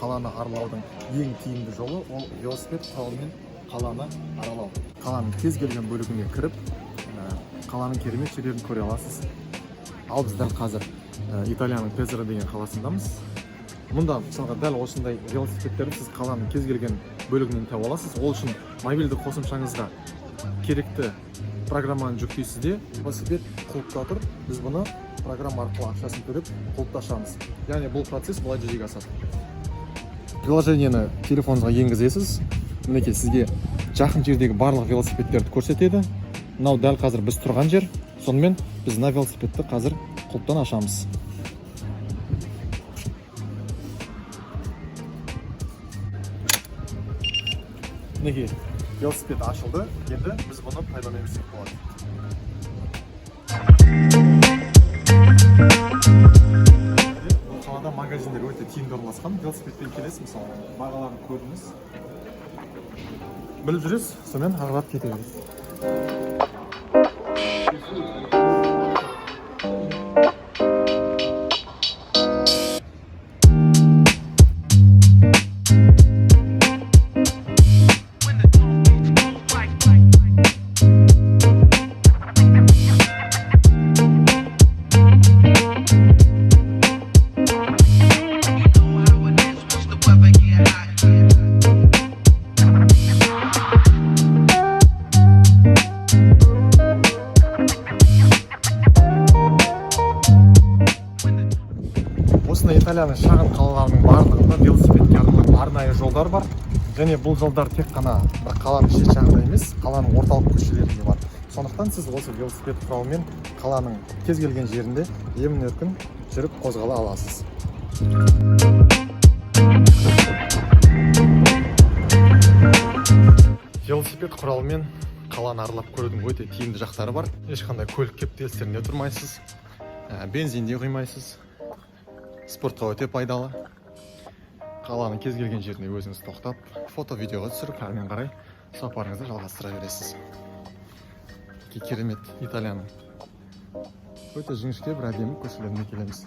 Қаланы аралаудың ең тиімді жолы ол велосипед құралымен қаланы аралау. Қаланың кез келген бөлігіне кіріп, қаланың керемет жерлерін көре аласыз. Ал біз дәл қазір Италияның Пезаро деген қаласындамыз. Мұнда мысалға дәл осындай велосипедтерді сіз қаланың кез келген бөлігінен таба аласыз. Ол үшін мобильді қосымшаңызға керекті программаны жүктейсіз де, велосипед құлыпта тұр. Біз бұны программа арқылы ақшасын төлеп құлыпты ашамыз. Яғни бұл процесс былай жүзеге асады. Приложениені телефоныңызға енгізесіз. Мінекей сізге жақын жердегі барлық велосипедтерді көрсетеді. Мынау дәл қазір біз тұрған жер. Сонымен біз мына велосипедті қазір құлыптан ашамыз. Мінекей велосипед ашылды. Енді біз бұны пайдалансақ болады. Бұл қалада магазиндер өте тиімді орналасқан. Велосипедпен келесіз, мысалы, бағаларын көрдіңіз. Біліп жүресіз, сонымен ары қарап кете бересіз. Осында Италияның шағын қалаларының барлығында велосипедке арнайы жолдар бар. Және бұл жолдар тек қана бір қаланың шет жағында емес, қаланың орталық көшелерінде бар. Сондықтан сіз осы велосипед құралымен қаланың кез келген жерінде емін-еркін жүріп қозғала аласыз. Велосипед құралымен қаланы аралап көрудің өте тиімді жақтары бар. Ешқандай көлік кептелістерінде тұрмайсыз, бензинде құймайсыз. Спортқа өте пайдалы. Қаланың кез келген жеріне өзіңіз тоқтап, фото-видеоға түсіріп, әрмен қарай сапарыңызды жалғастыра бересіз. Керемет Италияның өте жіңішке бір әдемі көшелеріне келеміз.